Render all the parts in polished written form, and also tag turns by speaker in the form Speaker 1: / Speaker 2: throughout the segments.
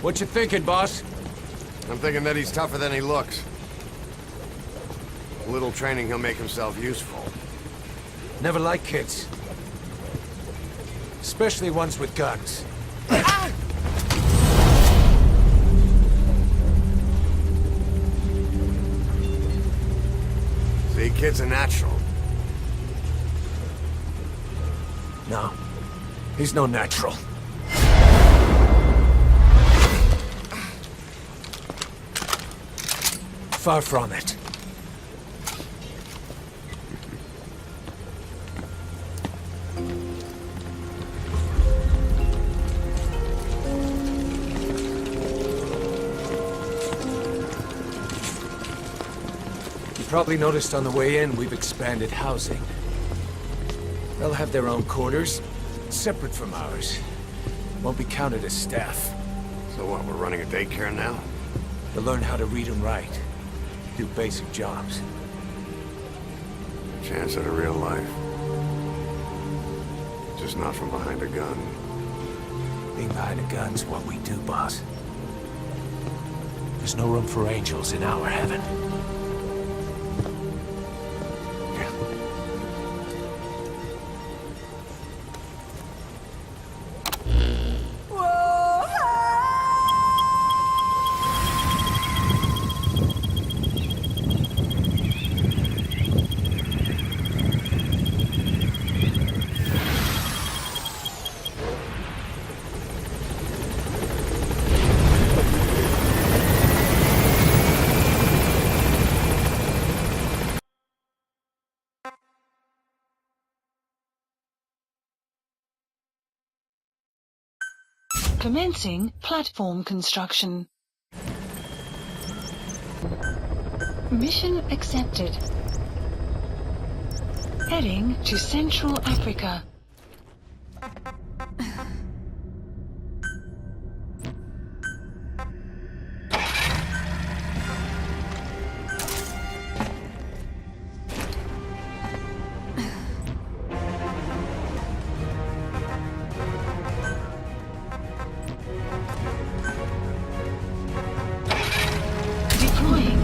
Speaker 1: What you thinking, boss?
Speaker 2: I'm thinking that he's tougher than he looks. A little training, he'll make himself useful.
Speaker 1: Never like kids. Especially ones with guns.
Speaker 2: See, kid's a natural.
Speaker 1: No. He's no natural. Far from it. You probably noticed on the way in, we've expanded housing. They'll have their own quarters, separate from ours. Won't be counted as staff.
Speaker 2: So what, we're running a daycare now?
Speaker 1: They'll learn how to read and write. Do basic jobs.
Speaker 2: Chance at a real life. Just not from behind a gun.
Speaker 1: Being behind a gun's what we do, boss. There's no room for angels in our heaven.
Speaker 3: Commencing platform construction. Mission accepted. Heading to Central Africa. Deploying.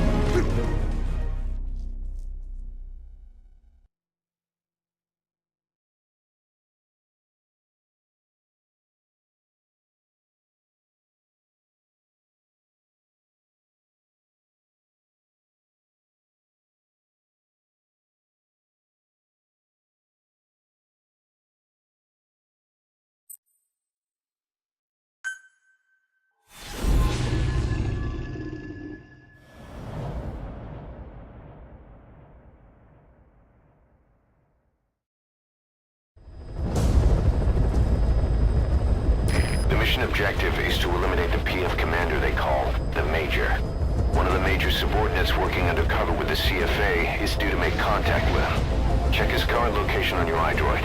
Speaker 4: The mission objective is to eliminate the PF commander they call the Major. One of the Major's subordinates working undercover with the CFA is due to make contact with him. Check his current location on your iDroid.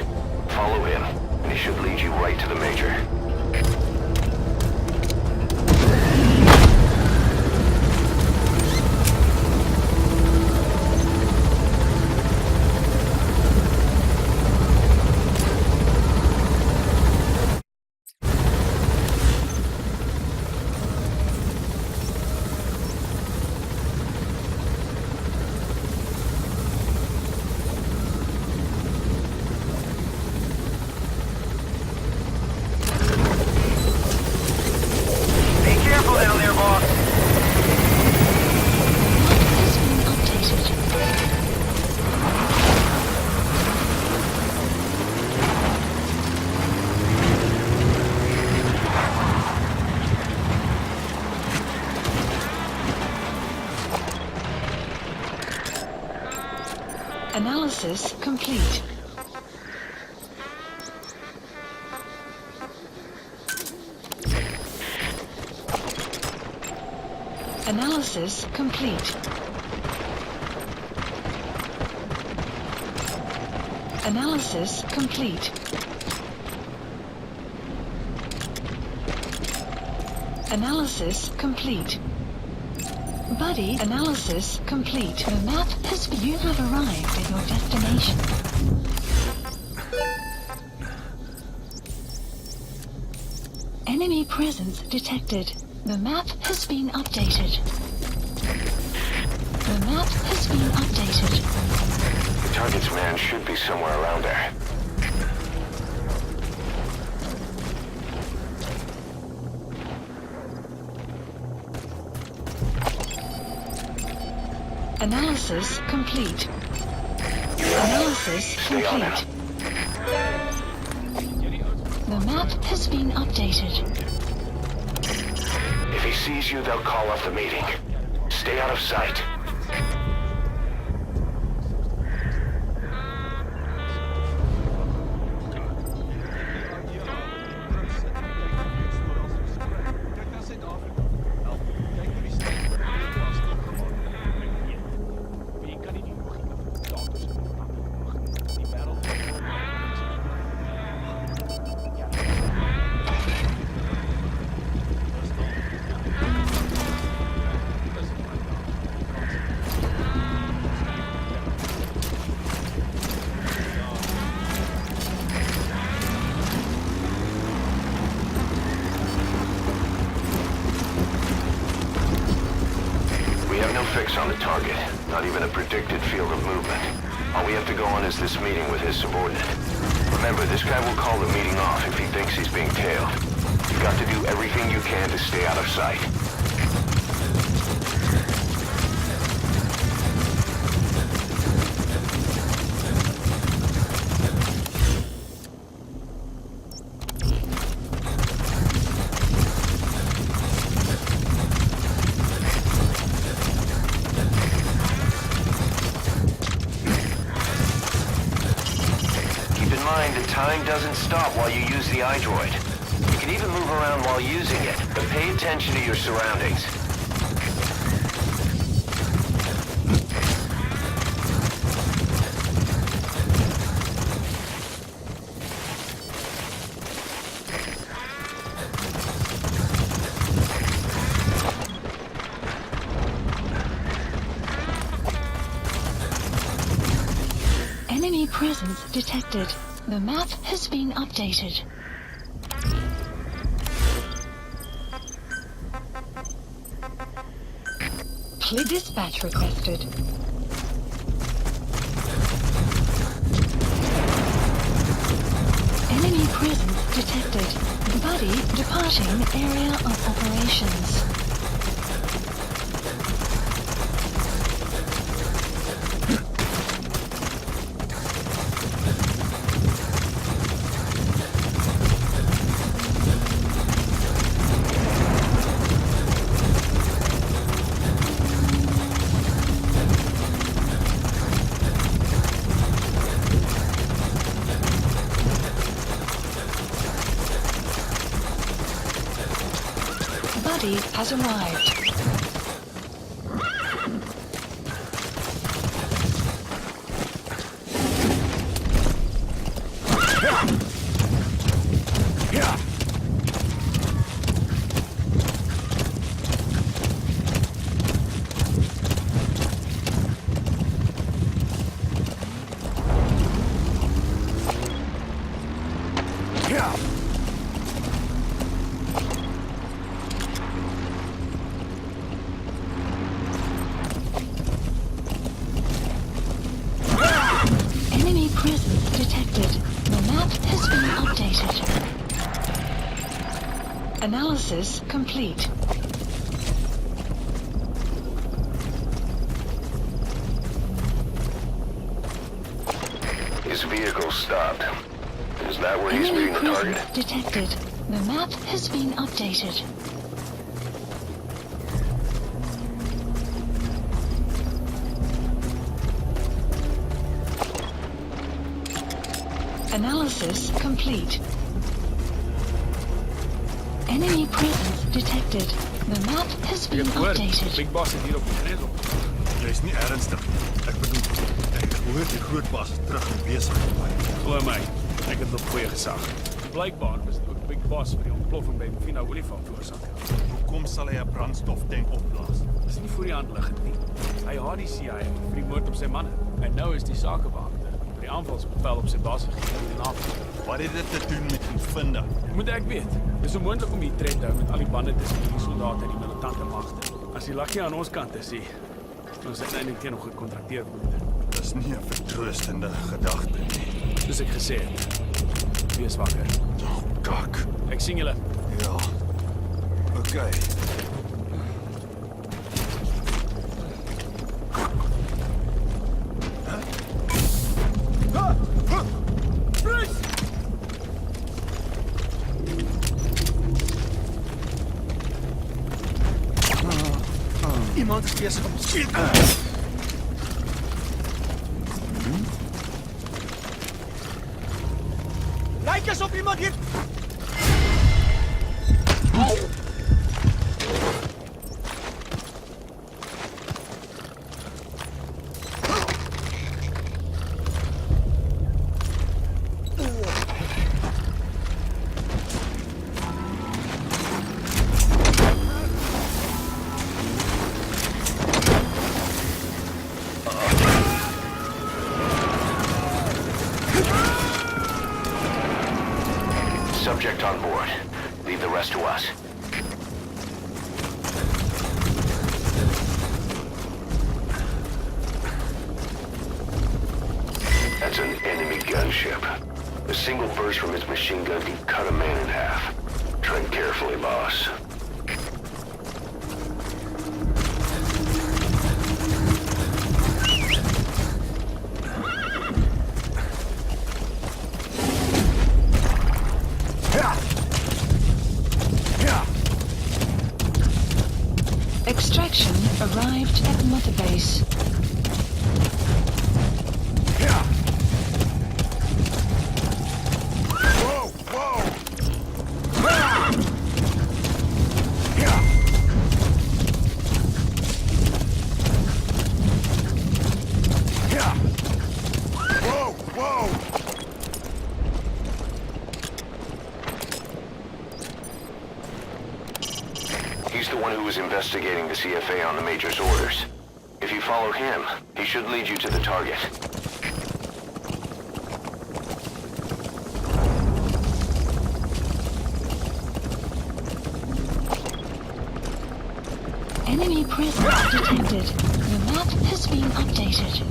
Speaker 4: Follow him, and he should lead you right to the Major.
Speaker 3: Has been updated. Analysis complete. Analysis complete. Analysis complete. Analysis complete. Buddy, analysis complete. The map has... You have arrived at your destination. Enemy presence detected. The map has been updated. The map has been updated.
Speaker 4: The target's man should be somewhere around there.
Speaker 3: Analysis complete. Analysis
Speaker 4: Stay on
Speaker 3: complete.
Speaker 4: it.
Speaker 3: The map has been updated.
Speaker 4: If he sees you, they'll call off the meeting. Stay out of sight. On the target, not even a predicted field of movement. All we have to go on is this meeting with his subordinate. Remember, this guy will call the meeting off if he thinks he's being tailed. You've got to do everything you can to stay out of sight. Time doesn't stop while you use the iDroid. You can even move around while using it, but pay attention to your surroundings.
Speaker 3: Enemy presence detected. The map has been updated. Dispatch requested. Enemy presence detected. Buddy departing area of operations. Buddy has arrived. Enemy presence detected. The map has been updated. Analysis complete.
Speaker 4: His vehicle stopped. Is that where he's meeting the target?
Speaker 3: Presence detected. The map has been updated. Analysis complete. Enemy presence detected. The map has been updated.
Speaker 5: Big Boss het hier op die grens op.
Speaker 6: Jy's nie ernstig. Ek bedoel, ek hoor die groot baas is terug en besig.
Speaker 5: Glo my, ek het op goeie gesag. Blykbaar was dit ook Big Boss vir die ontploffing by Mofina Olifant veroorsaak.
Speaker 6: Hoekom sal hy 'n brandstoftank opblaas?
Speaker 5: Dis nie voor die hand liggend nie. Hy haat die CIA vir die moord op sy manne. En nou is die sakebeampte die aanvalsbevel op sy baas gegee in Afrika.
Speaker 6: Wat het dit te doen met Infinda?
Speaker 5: Moet ek weet. Dis onmoontlik om die tred te hou met al die bande tussen die soldate en die militante magte. As die laggie aan ons kant is, dan is dit eintlik teen nog gekontrakteer word.
Speaker 6: Dis nie 'n vertroostende gedagte nie.
Speaker 5: Soos ek gesê het. Wees wakker.
Speaker 6: Oh, kak.
Speaker 5: Ek sien julle.
Speaker 6: Ja. Okay.
Speaker 5: Iemand is besig om te skiet. Lyk asof iemand hier...
Speaker 4: Subject on board. Leave the rest to us. That's an enemy gunship. A single burst from its machine gun can cut a man in half. Tread carefully, boss.
Speaker 3: Extraction arrived at Mother Base.
Speaker 2: Whoa, whoa! Whoa, whoa!
Speaker 4: He's the one who was investigating the CFA on the Major's orders. If you follow him, he should lead you to the target.
Speaker 3: Enemy presence detected. The map has been updated.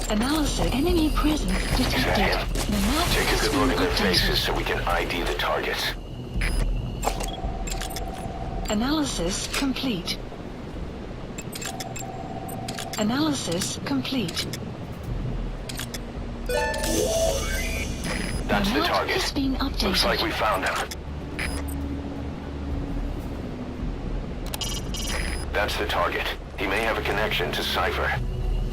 Speaker 3: Analysis. Enemy presence detected. The map
Speaker 4: Take a
Speaker 3: has
Speaker 4: good
Speaker 3: been
Speaker 4: look at their faces
Speaker 3: updated.
Speaker 4: so we can ID the targets.
Speaker 3: Analysis complete. Analysis complete.
Speaker 4: That's the
Speaker 3: map
Speaker 4: target.
Speaker 3: has been updated.
Speaker 4: Looks like we found him. That's the target. He may have a connection to Cypher.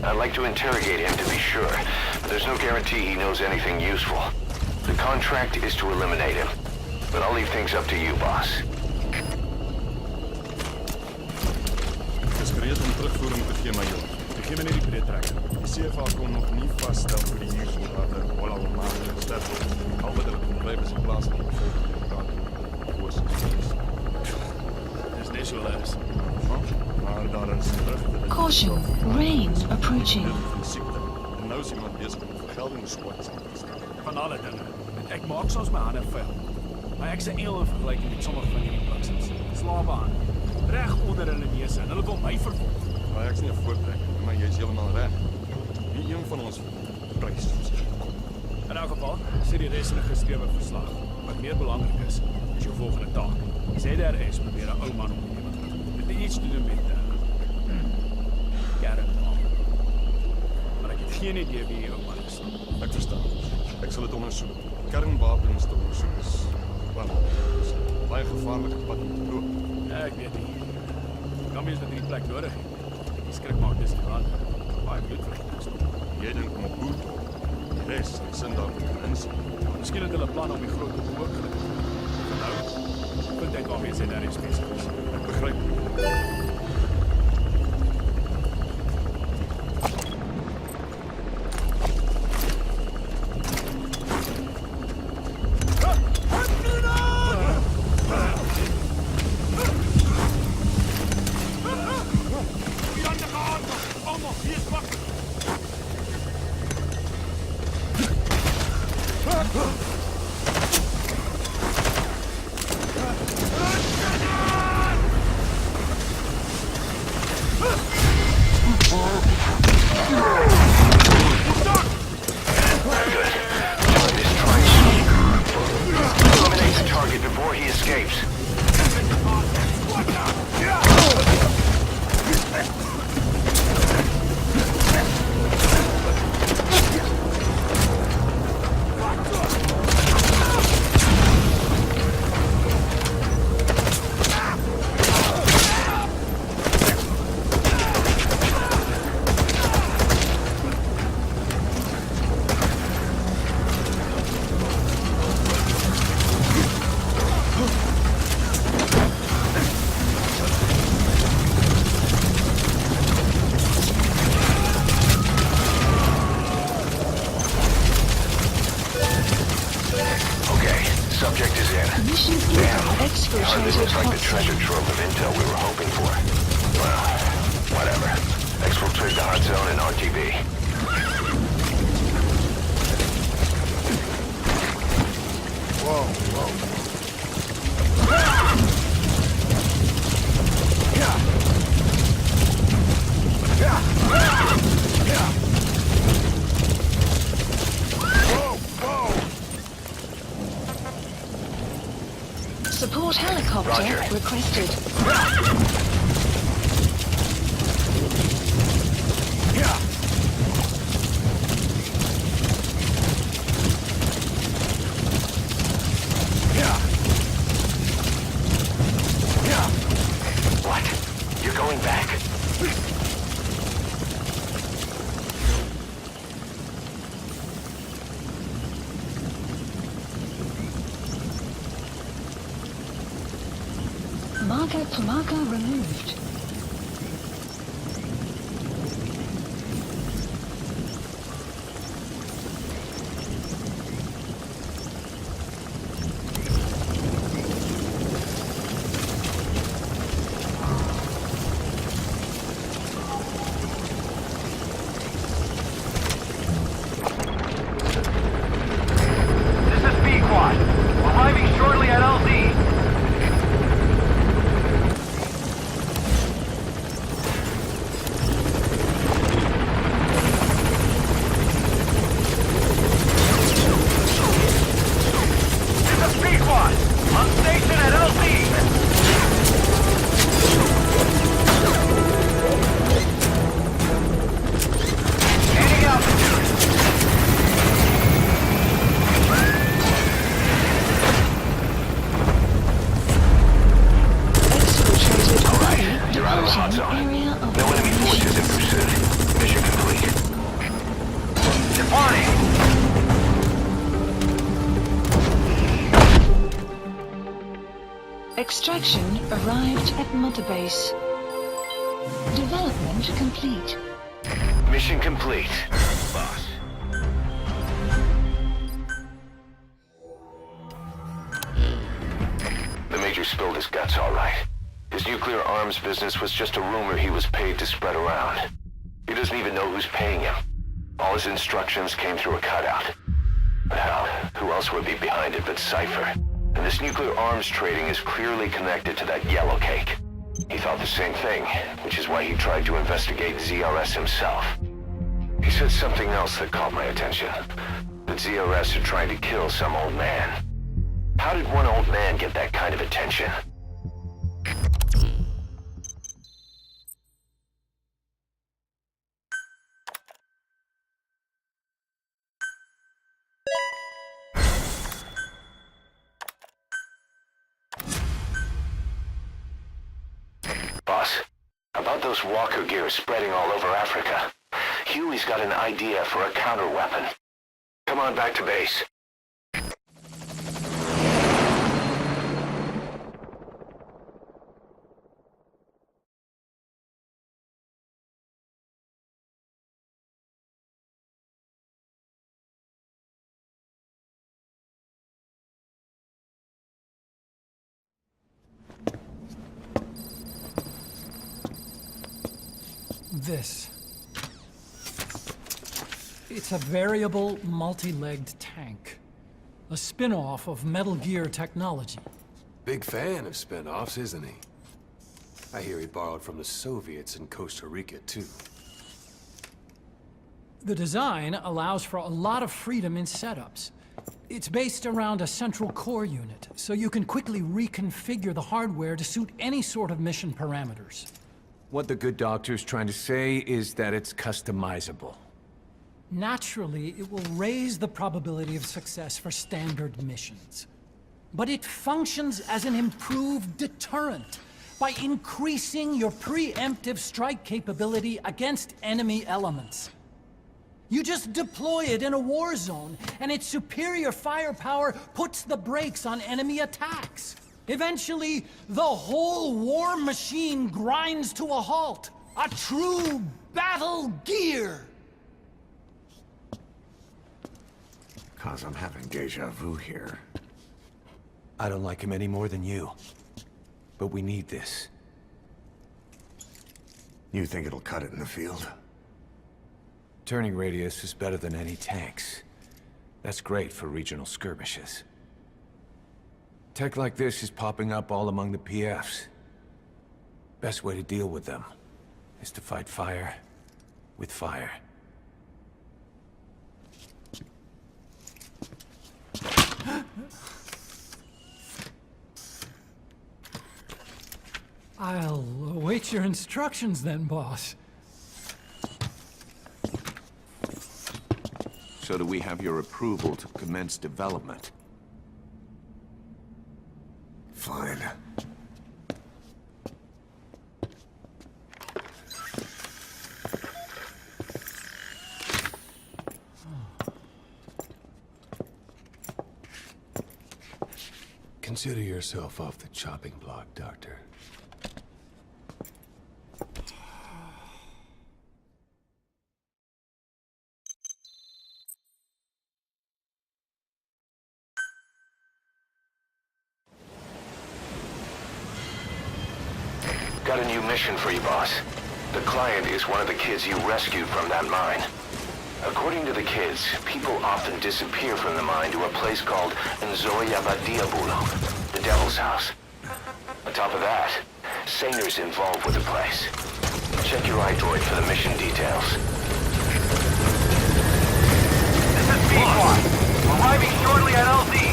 Speaker 4: I'd like to interrogate him to be sure, but there's no guarantee he knows anything useful. The contract is to eliminate him, but I'll leave things up to you, boss.
Speaker 6: Ek is gereed om terugvoering te gee, majoor.
Speaker 5: Ek gee my net die breedtrekker.
Speaker 6: Die CFA kon nog nie vasstel vir die huursoldate hoe al maande gesterf het. Al wat hulle kon blyf is in plaas van die bevolking koos is.
Speaker 5: Dis net so hulle is.
Speaker 6: Maar daar is terugte.
Speaker 3: Caution, rain approaching.
Speaker 6: Van siekte. En nou is iemand besig om vergeldingssquads aan te stel.
Speaker 5: Van alle dinge. Ek maak soms my hande vuil. Maar ek's 'n engel in vergelyking met sommige van hierdie bliksels. Slawe aan. Reg onder hulle neuse en hulle wil my vervolg.
Speaker 6: Maar ek's nie 'n voortrekker, maar jy's heeltemal reg. Nie een van ons prys soos jy kom.
Speaker 5: In elk geval, sê die res in 'n geskrewe verslag. Wat meer belangrik is jou volgende taak. ZRS probeer 'n ou man omneem. Dit het iets te doen met Karen. Maar ek het geen idee wie die ou man is.
Speaker 6: Ek verstaan. Ek sal dit ondersoek. Kernwapens te ondersoek is is 'n baie gevaarlike pad om te loop.
Speaker 5: Ja, ek weet nie. Kan mens dat hierdie plek nodig het. Die skrik maak dis die brand. Baie bloedvergietings.
Speaker 6: Jy dink om 'n boer te word. Die res, die sin daarvan kan insien.
Speaker 5: Miskien het hulle plan om die groot boek ook gelukkig. Nou, vind ek waarmee sy daar is besig is.
Speaker 6: Ek begryp.
Speaker 4: Eliminate the target before he escapes. Okay, subject is in.
Speaker 3: Mission
Speaker 4: Damn. Hardly
Speaker 3: exfiltrated
Speaker 4: looks like the
Speaker 3: hot
Speaker 4: treasure
Speaker 3: zone.
Speaker 4: trove of intel we were hoping for. Well, whatever. Exfiltrate the hot zone and RTB.
Speaker 2: Whoa, whoa. Whoa, whoa!
Speaker 3: Support helicopter
Speaker 4: Roger.
Speaker 3: requested.
Speaker 4: What? You're going back?
Speaker 3: Marker removed.
Speaker 4: This is Pequod. Arriving shortly at LZ. This is Pequod. On station at LZ. Gaining altitude.
Speaker 3: Exfiltrated body
Speaker 4: You're out of the hot
Speaker 3: departing
Speaker 4: zone.
Speaker 3: area of
Speaker 4: No enemy forces in
Speaker 3: operations.
Speaker 4: pursuit. Mission complete. Departing!
Speaker 3: Extraction arrived at Mother Base. Development complete.
Speaker 4: Mission complete. Boss. The Major spilled his guts all right. His nuclear arms business was just a rumor he was paid to spread around. He doesn't even know who's paying him. All his instructions came through a cutout. Well, who else would be behind it but Cypher? And this nuclear arms trading is clearly connected to that yellow cake. He thought the same thing, which is why he tried to investigate ZRS himself. He said something else that caught my attention. That ZRS are trying to kill some old man. How did one old man get that kind of attention? Boss, about those walker gears spreading all over Africa. Huey's got an idea for a counter-weapon. Come on back to base.
Speaker 7: This. It's a variable, multi-legged tank. a spin-off of Metal Gear technology.
Speaker 8: Big fan of spin-offs, isn't he? I hear he borrowed from the Soviets in Costa Rica, too.
Speaker 7: The design allows for a lot of freedom in setups. It's based around a central core unit, so you can quickly reconfigure the hardware to suit any sort of mission parameters.
Speaker 1: What the good doctor's trying to say is that it's customizable.
Speaker 7: Naturally, it will raise the probability of success for standard missions. But it functions as an improved deterrent by increasing your preemptive strike capability against enemy elements. You just deploy it in a war zone, and its superior firepower puts the brakes on enemy attacks. Eventually, the whole war machine grinds to a halt. A true battle gear!
Speaker 2: Cause I'm having deja vu here.
Speaker 1: I don't like him any more than you. But we need this.
Speaker 2: You think it'll cut it in the field?
Speaker 1: Turning radius is better than any tanks. That's great for regional skirmishes. Tech like this is popping up all among the PFs. Best way to deal with them is to fight fire with fire.
Speaker 7: I'll await your instructions then, boss.
Speaker 9: So do we have your approval to commence development?
Speaker 2: Fine.
Speaker 8: Consider yourself off the chopping block, Doctor.
Speaker 4: Got a new mission for you, boss. The client is one of the kids you rescued from that mine. According to the kids, people often disappear from the mine to a place called Nzoia Badiabulo, the Devil's House. On top of that, Saner's involved with the place. Check your iDroid for the mission details.
Speaker 10: This is B-1. Arriving shortly at LZ.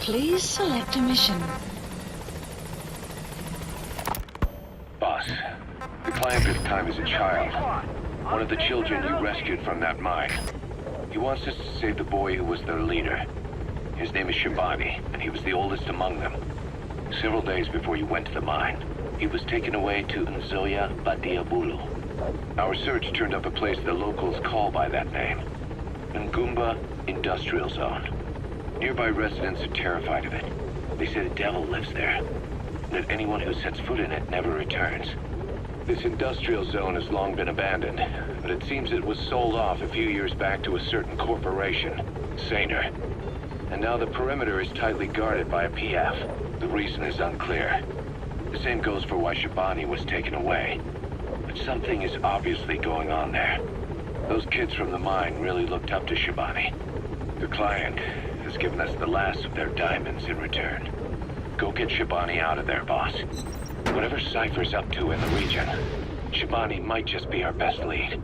Speaker 3: Please select a mission.
Speaker 4: Boss, the client this time is a child. One of the children you rescued from that mine. He wants us to save the boy who was their leader. His name is Shabani, and he was the oldest among them. Several days before you went to the mine, he was taken away to Nzoia Badiabulo. Our search turned up a place the locals call by that name. Ngumba Industrial Zone. Nearby residents are terrified of it. They say the devil lives there, and that anyone who sets foot in it never returns. This industrial zone has long been abandoned, but it seems it was sold off a few years back to a certain corporation, Saner. And now the perimeter is tightly guarded by a PF. The reason is unclear. The same goes for why Shabani was taken away. But something is obviously going on there. Those kids from the mine really looked up to Shabani. The client has given us the last of their diamonds in return. Go get Shabani out of there, boss. Whatever Cypher's up to in the region, Shabani might just be our best lead.